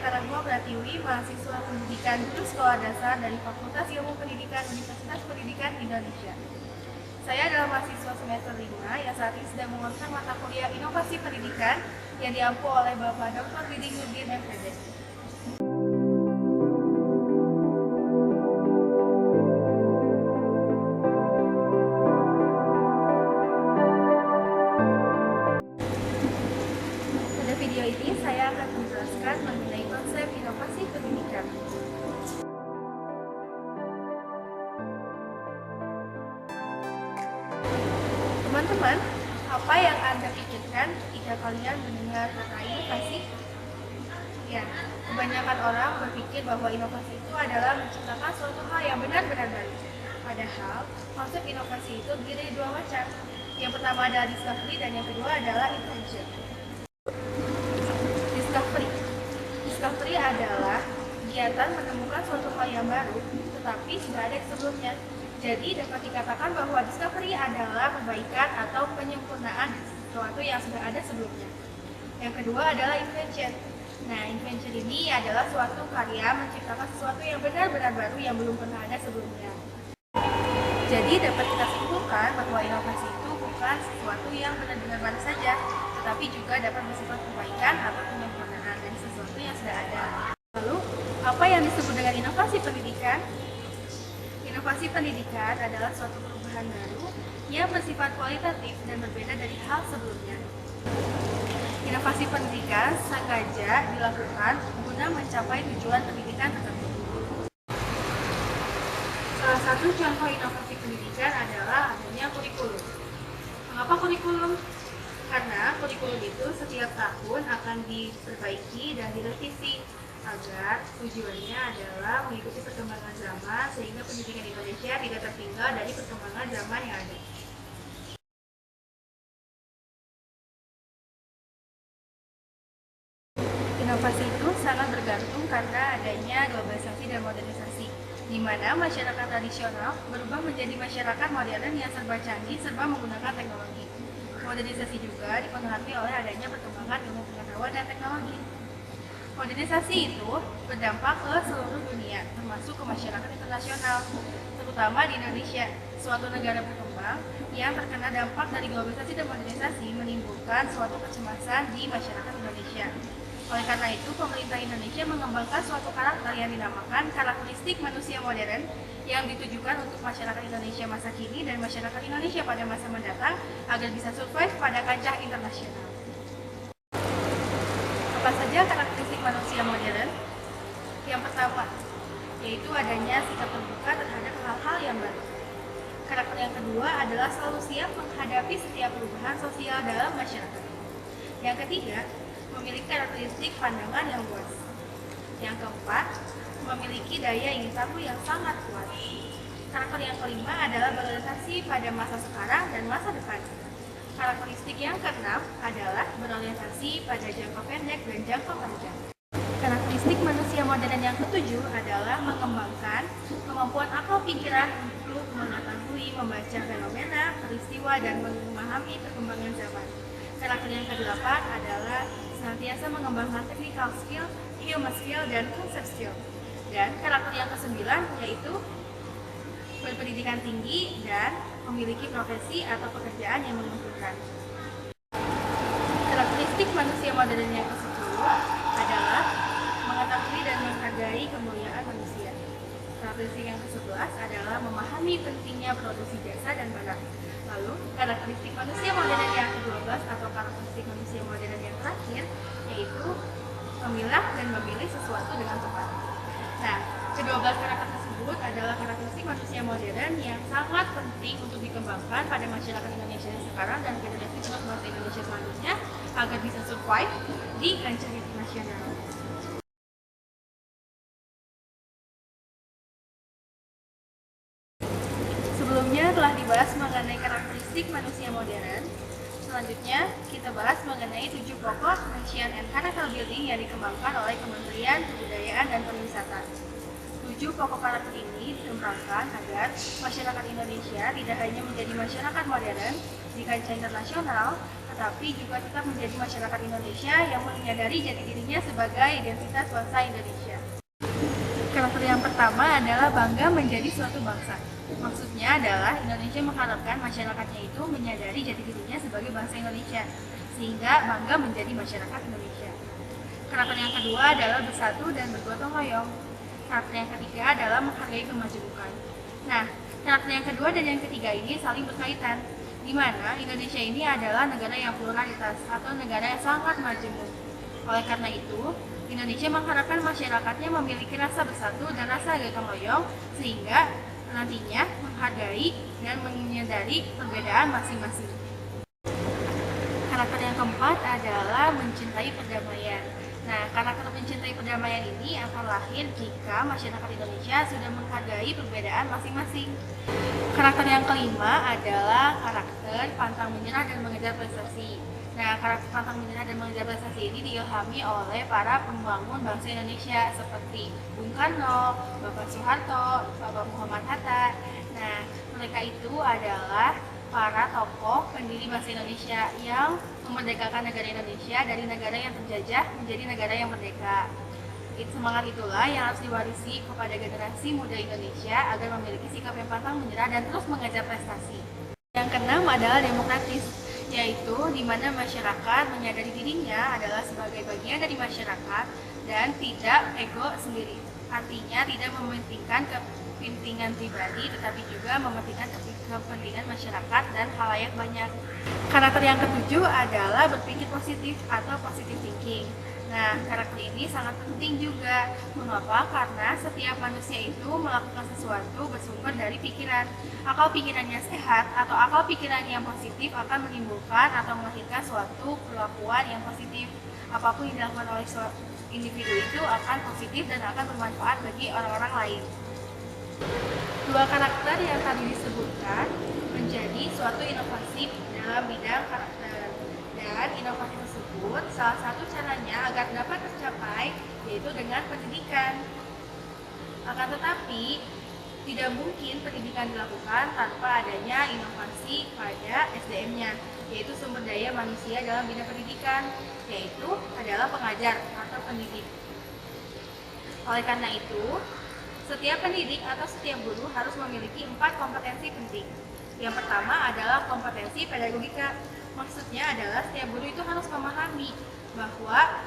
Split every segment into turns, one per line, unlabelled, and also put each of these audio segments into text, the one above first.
Priantara Pratiwi, mahasiswa pendidikan Guru Sekolah Dasar dari Fakultas Ilmu Pendidikan Universitas Pendidikan Indonesia. Saya adalah mahasiswa semester 5 yang saat ini sedang menguasai mata kuliah Inovasi Pendidikan yang diampu oleh Bapak Dr. Didi Nurdin MPD. Pada video ini saya akan menjelaskan mengenai konsep inovasi pendidikan. Teman-teman, apa yang Anda pikirkan jika kalian mendengar kata inovasi? Ya, kebanyakan orang berpikir bahwa inovasi itu adalah menciptakan suatu hal yang benar-benar baru. Padahal, konsep inovasi itu terdiri dari dua macam. Yang pertama adalah discovery dan yang kedua adalah invention. Discovery adalah kegiatan menemukan suatu hal yang baru, tetapi sudah ada sebelumnya. Jadi dapat dikatakan bahwa discovery adalah perbaikan atau penyempurnaan sesuatu yang sudah ada sebelumnya. Yang kedua adalah invention. Nah, invention ini adalah suatu karya menciptakan sesuatu yang benar-benar baru yang belum pernah ada sebelumnya. Jadi dapat kita simpulkan bahwa inovasi itu bukan sesuatu yang benar-benar baru saja, tetapi juga dapat bersifat perbaikan atau penyempurnaan dari sesuatu yang sudah ada. Lalu, apa yang disebut dengan inovasi pendidikan? Inovasi pendidikan adalah suatu perubahan baru yang bersifat kualitatif dan berbeda dari hal sebelumnya. Inovasi pendidikan sengaja dilakukan guna mencapai tujuan pendidikan tertentu. Salah satu contoh inovasi pendidikan adalah adanya kurikulum. Mengapa kurikulum? Karena kurikulum itu setiap tahun akan diperbaiki dan direvisi agar tujuannya adalah mengikuti perkembangan zaman sehingga pendidikan Indonesia tidak tertinggal dari perkembangan zaman yang ada. Inovasi itu sangat bergantung karena adanya globalisasi dan modernisasi, di mana masyarakat tradisional berubah menjadi masyarakat modern yang serba canggih, serba menggunakan teknologi. Modernisasi juga dipengaruhi oleh adanya perkembangan ilmu pengetahuan dan teknologi. Modernisasi itu berdampak ke seluruh dunia, termasuk ke masyarakat internasional, terutama di Indonesia, suatu negara berkembang yang terkena dampak dari globalisasi dan modernisasi menimbulkan suatu kecemasan di masyarakat Indonesia. Oleh karena itu, pemerintah Indonesia mengembangkan suatu karakter yang dinamakan karakteristik manusia modern yang ditujukan untuk masyarakat Indonesia masa kini dan masyarakat Indonesia pada masa mendatang agar bisa survive pada kancah internasional. Apa saja karakteristik manusia modern? Yang pertama, yaitu adanya sikap terbuka terhadap hal-hal yang baru. Karakter yang kedua adalah selalu siap menghadapi setiap perubahan sosial dalam masyarakat. Yang ketiga, memiliki karakteristik pandangan yang luas. Yang keempat, memiliki daya ingin tahu yang sangat kuat. Karakter yang kelima adalah berorientasi pada masa sekarang dan masa depan. Karakteristik yang keenam adalah berorientasi pada jangka pendek dan jangka panjang. Karakteristik manusia modern yang ketujuh adalah mengembangkan kemampuan akal pikiran untuk mengetahui, membaca fenomena, peristiwa, dan memahami perkembangan zaman. Karakter yang kedelapan adalah senantiasa mengembangkan technical skill, human skill, dan concept skill. Dan karakter yang kesembilan yaitu berpendidikan tinggi dan memiliki profesi atau pekerjaan yang menguntungkan. Karakteristik manusia modern yang ke-10 adalah mengetahui dan menghargai kemuliaan manusia. Karakteristik yang ke-11 adalah memahami pentingnya produksi jasa dan barang. Lalu, karakteristik manusia modern yang ke-12 atau karakteristik manusia modern yang terakhir yaitu memilah dan memilih sesuatu dengan tepat. Nah, ke-12 karakter tersebut adalah karakteristik manusia modern yang sangat penting untuk dikembangkan pada masyarakat Indonesia sekarang dan generasi penerus bangsa Indonesia selanjutnya agar bisa survive di kancah internasional. Sebelumnya telah dibahas mengenai karakteristik manusia modern. Selanjutnya kita bahas mengenai 7 pokok nation and character building yang dikembangkan oleh Kementerian Kebudayaan dan Pariwisata. 7 pokok karakter ini dikembangkan agar masyarakat Indonesia tidak hanya menjadi masyarakat modern di kancah internasional, tetapi juga tetap menjadi masyarakat Indonesia yang menyadari jati dirinya sebagai identitas bangsa Indonesia. Karakter yang pertama adalah bangga menjadi suatu bangsa. Maksudnya adalah Indonesia mengharapkan masyarakatnya itu menyadari jati dirinya sebagai bangsa Indonesia, sehingga bangga menjadi masyarakat Indonesia. Karakter yang kedua adalah bersatu dan bergotong royong. Karakter yang ketiga adalah menghargai kemajemukan. Nah, karakter yang kedua dan yang ketiga ini saling berkaitan, di mana Indonesia ini adalah negara yang pluralitas atau negara yang sangat majemuk. Oleh karena itu, Indonesia mengharapkan masyarakatnya memiliki rasa bersatu dan rasa gotong royong sehingga nantinya menghargai dan menyadari perbedaan masing-masing. Karakter yang keempat adalah mencintai perdamaian. Nah, karakter mencintai perdamaian ini akan lahir jika masyarakat Indonesia sudah menghargai perbedaan masing-masing. Karakter yang kelima adalah karakter pantang menyerah dan mengejar prestasi. Nah, karakter pantang menyerah dan mengejar prestasi ini diilhami oleh para pembangun bangsa Indonesia seperti Bung Karno, Bapak Soeharto, Bapak Muhammad Hatta. Nah, mereka itu adalah para tokoh pendiri bangsa Indonesia yang memerdekakan negara Indonesia dari negara yang terjajah menjadi negara yang merdeka. Semangat itulah yang harus diwarisi kepada generasi muda Indonesia agar memiliki sikap yang pantang menyerah dan terus mengejar prestasi. Yang keenam adalah demokratis, yaitu di mana masyarakat menyadari dirinya adalah sebagai bagian dari masyarakat dan tidak ego sendiri. Artinya tidak mementingkan kepentingan pribadi, tetapi juga mementingkan kepentingan masyarakat dan khalayak banyak. Karakter yang ketujuh adalah berpikir positif atau positive thinking. Nah, karakter ini sangat penting juga. Mengapa? Karena setiap manusia itu melakukan sesuatu bersumber dari pikiran. Akal pikirannya sehat atau akal pikiran yang positif akan menimbulkan atau melahirkan suatu perlakuan yang positif. Apapun yang dilakukan oleh suatu individu itu akan positif dan akan bermanfaat bagi orang-orang lain. Dua karakter yang tadi disebutkan menjadi suatu inovasi dalam bidang karakter. Dan inovasi tersebut salah satu caranya agar dapat tercapai yaitu dengan pendidikan. Akan tetapi tidak mungkin pendidikan dilakukan tanpa adanya inovasi pada SDM-nya, yaitu sumber daya manusia dalam bidang pendidikan, yaitu adalah pengajar atau pendidik. Oleh karena itu, setiap pendidik atau setiap guru harus memiliki 4 kompetensi penting. Yang pertama adalah kompetensi pedagogika. Maksudnya adalah setiap guru itu harus memahami bahwa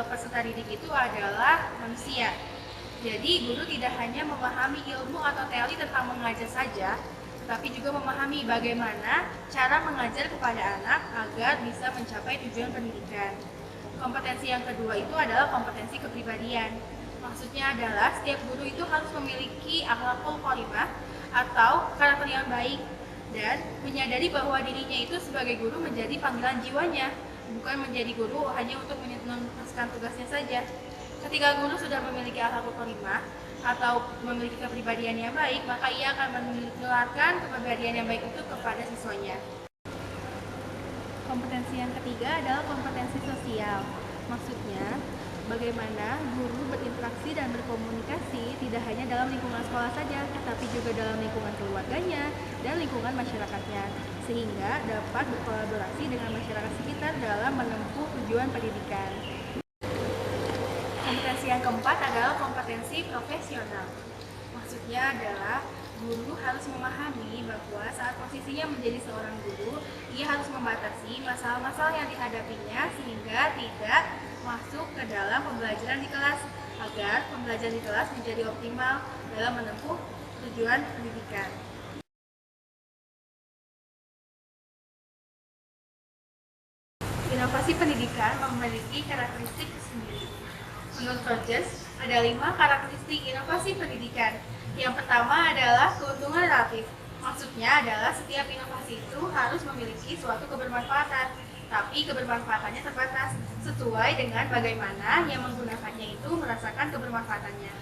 peserta didik itu adalah manusia. Jadi guru tidak hanya memahami ilmu atau teori tentang mengajar saja, tetapi juga memahami bagaimana cara mengajar kepada anak agar bisa mencapai tujuan pendidikan. Kompetensi yang kedua itu adalah kompetensi kepribadian. Maksudnya adalah setiap guru itu harus memiliki akhlakul karimah atau karakter yang baik dan menyadari bahwa dirinya itu sebagai guru menjadi panggilan jiwanya, bukan menjadi guru hanya untuk menuntaskan tugasnya saja. Ketika guru sudah memiliki akhlakul karimah atau memiliki kepribadian yang baik, maka ia akan menularkan kepribadian yang baik itu kepada siswanya. Kompetensi yang ketiga adalah kompetensi sosial. Maksudnya, bagaimana guru berinteraksi dan berkomunikasi tidak hanya dalam lingkungan sekolah saja, tetapi juga dalam lingkungan keluarganya dan lingkungan masyarakatnya, sehingga dapat berkolaborasi dengan masyarakat sekitar dalam menempuh tujuan pendidikan. Kompetensi yang keempat adalah kompetensi profesional. Maksudnya adalah guru harus memahami bahwa saat posisinya menjadi seorang guru, ia harus membatasi masalah-masalah yang dihadapinya sehingga tidak masuk ke dalam pembelajaran di kelas agar pembelajaran di kelas menjadi optimal dalam menempuh tujuan pendidikan. Inovasi pendidikan memiliki karakteristik sendiri. Menurut Rogers, ada 5 karakteristik inovasi pendidikan. Yang pertama adalah keuntungan relatif. Maksudnya adalah setiap inovasi itu harus memiliki suatu kebermanfaatan, tapi kebermanfaatannya terbatas sesuai dengan bagaimana yang menggunakannya itu merasakan kebermanfaatannya.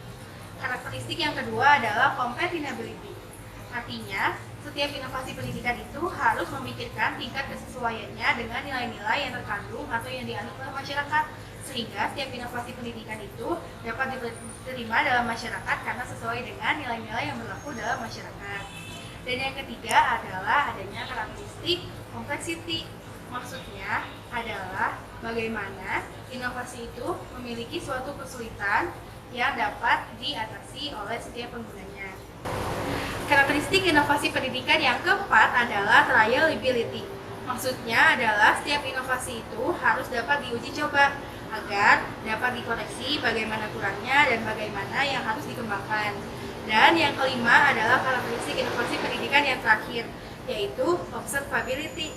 Karakteristik yang kedua adalah compatibility. Artinya, setiap inovasi pendidikan itu harus memikirkan tingkat kesesuaiannya dengan nilai-nilai yang terkandung atau yang dianut oleh masyarakat, sehingga setiap inovasi pendidikan itu dapat diterima dalam masyarakat karena sesuai dengan nilai-nilai yang berlaku dalam masyarakat. Dan yang ketiga adalah adanya karakteristik complexity. Maksudnya adalah bagaimana inovasi itu memiliki suatu kesulitan yang dapat diatasi oleh setiap penggunanya. Karakteristik inovasi pendidikan yang keempat adalah reliability. Maksudnya adalah setiap inovasi itu harus dapat diuji coba agar dapat dikoreksi bagaimana kurangnya dan bagaimana yang harus dikembangkan. Dan yang kelima adalah karakteristik inovasi pendidikan yang terakhir, yaitu observability.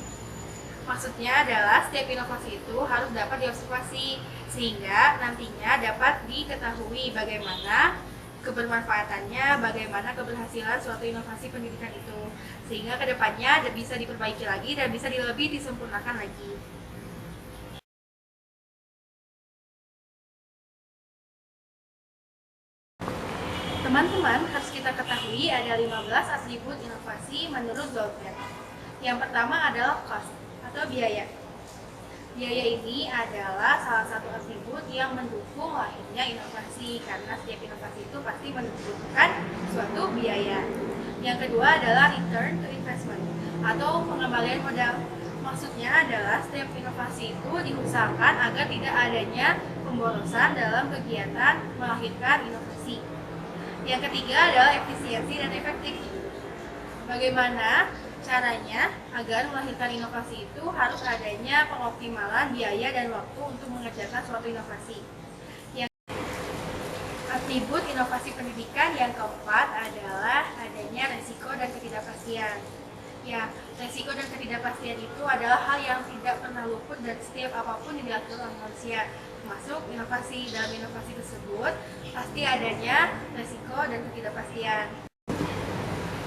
Maksudnya adalah setiap inovasi itu harus dapat diobservasi sehingga nantinya dapat diketahui bagaimana kebermanfaatannya, bagaimana keberhasilan suatu inovasi pendidikan itu, sehingga kedepannya bisa diperbaiki lagi dan bisa lebih disempurnakan lagi. Teman-teman, harus kita ketahui ada 15 atribut inovasi menurut Goldberg. Yang pertama adalah cost atau biaya. Biaya ini adalah salah satu atribut yang mendukung lahirnya inovasi, karena setiap inovasi itu pasti membutuhkan suatu biaya. Yang kedua adalah return to investment atau pengembalian modal. Maksudnya adalah setiap inovasi itu diusahakan agar tidak adanya pemborosan dalam kegiatan melahirkan inovasi. Yang ketiga adalah efisiensi dan efektif. Bagaimana caranya agar melahirkan inovasi itu harus adanya pengoptimalan biaya dan waktu untuk mengerjakan suatu inovasi. Yang atribut inovasi pendidikan yang keempat adalah adanya resiko dan ketidakpastian. Ya, resiko dan ketidakpastian itu adalah hal yang tidak pernah luput dari setiap apapun yang dilakukan oleh manusia, termasuk inovasi. Dalam inovasi tersebut pasti adanya resiko dan ketidakpastian.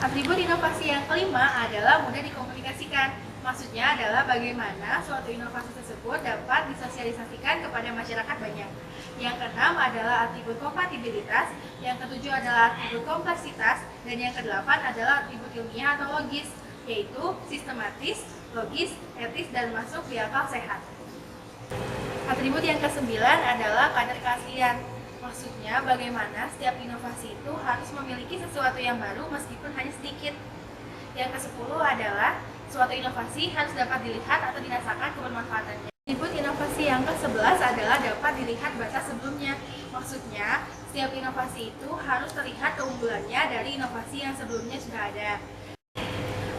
Atribut inovasi yang kelima adalah mudah dikomunikasikan. Maksudnya adalah bagaimana suatu inovasi tersebut dapat disosialisasikan kepada masyarakat banyak. Yang keenam adalah atribut kompatibilitas, yang ketujuh adalah atribut kompleksitas, dan yang kedelapan adalah atribut ilmiah atau logis, yaitu sistematis, logis, etis, dan masuk di akal sehat. Atribut yang kesembilan adalah kadar keaslian. Maksudnya bagaimana setiap inovasi itu harus memiliki sesuatu yang baru meskipun hanya sedikit. Yang ke-10 adalah suatu inovasi harus dapat dilihat atau dirasakan kebermanfaatannya. Atribut inovasi yang ke-11 adalah dapat dilihat batas sebelumnya. Maksudnya setiap inovasi itu harus terlihat keunggulannya dari inovasi yang sebelumnya sudah ada.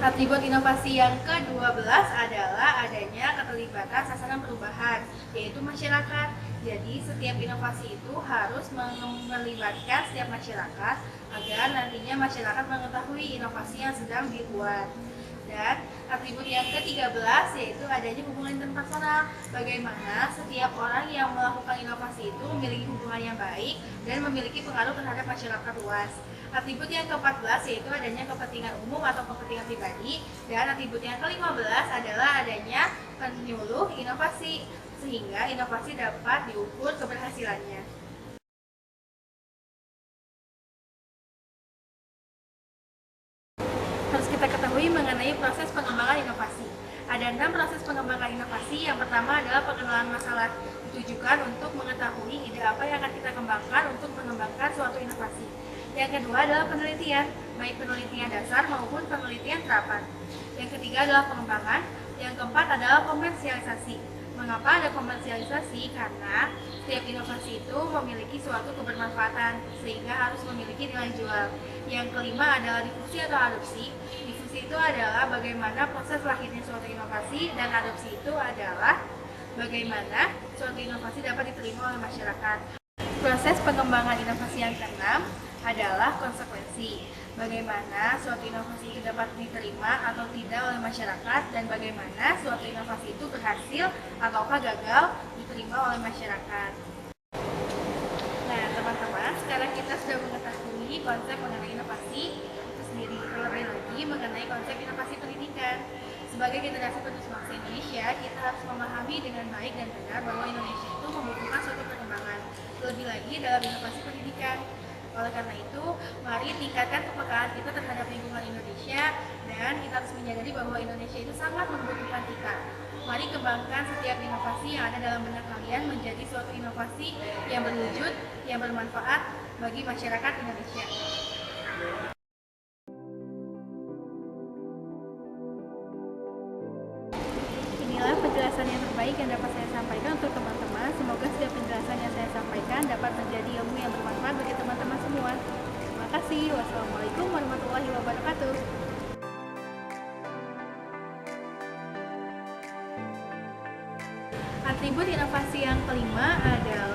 Atribut inovasi yang ke-12 adalah adanya keterlibatan sasaran perubahan, yaitu masyarakat. Jadi setiap inovasi itu harus melibatkan setiap masyarakat agar nantinya masyarakat mengetahui inovasi yang sedang dibuat. Dan atribut yang ke-13 yaitu adanya hubungan interpersonal. Bagaimana setiap orang yang melakukan inovasi itu memiliki hubungan yang baik dan memiliki pengaruh terhadap masyarakat luas. Atribut yang ke-14 yaitu adanya kepentingan umum atau kepentingan pribadi. Dan atribut yang ke-15 adalah adanya penyuluh inovasi, sehingga inovasi dapat diukur keberhasilannya. Harus kita ketahui mengenai proses pengembangan inovasi. Ada 6 proses pengembangan inovasi. Yang pertama adalah pengenalan masalah, ditujukan untuk mengetahui ide apa yang akan kita kembangkan untuk mengembangkan suatu inovasi. Yang kedua adalah penelitian, baik penelitian dasar maupun penelitian terapan. Yang ketiga adalah pengembangan. Yang keempat adalah komersialisasi. Mengapa ada komersialisasi? Karena setiap inovasi itu memiliki suatu kebermanfaatan sehingga harus memiliki nilai jual. Yang kelima adalah difusi atau adopsi. Difusi itu adalah bagaimana proses lahirnya suatu inovasi, dan adopsi itu adalah bagaimana suatu inovasi dapat diterima oleh masyarakat. Proses pengembangan inovasi yang keenam adalah konsekuensi. Bagaimana suatu inovasi itu dapat diterima atau tidak oleh masyarakat, dan bagaimana suatu inovasi itu berhasil ataukah gagal diterima oleh masyarakat. Nah, teman-teman, sekarang kita sudah mengetahui konsep mengenai inovasi itu sendiri. Terlebih lagi mengenai konsep inovasi pendidikan. Sebagai generasi penerus bangsa Indonesia, kita harus memahami dengan baik dan benar bahwa Indonesia itu membutuhkan suatu perkembangan, terlebih lagi dalam inovasi pendidikan. Oleh karena itu, mari tingkatkan kepekaan kita terhadap lingkungan Indonesia, dan kita harus menyadari bahwa Indonesia itu sangat membutuhkan kita. Mari kembangkan setiap inovasi yang ada dalam benak kalian menjadi suatu inovasi yang berwujud, yang bermanfaat bagi masyarakat Indonesia. Inilah menjadi ilmu yang bermanfaat bagi teman-teman semua. Terima kasih. Wassalamualaikum warahmatullahi wabarakatuh. Atribut inovasi yang kelima adalah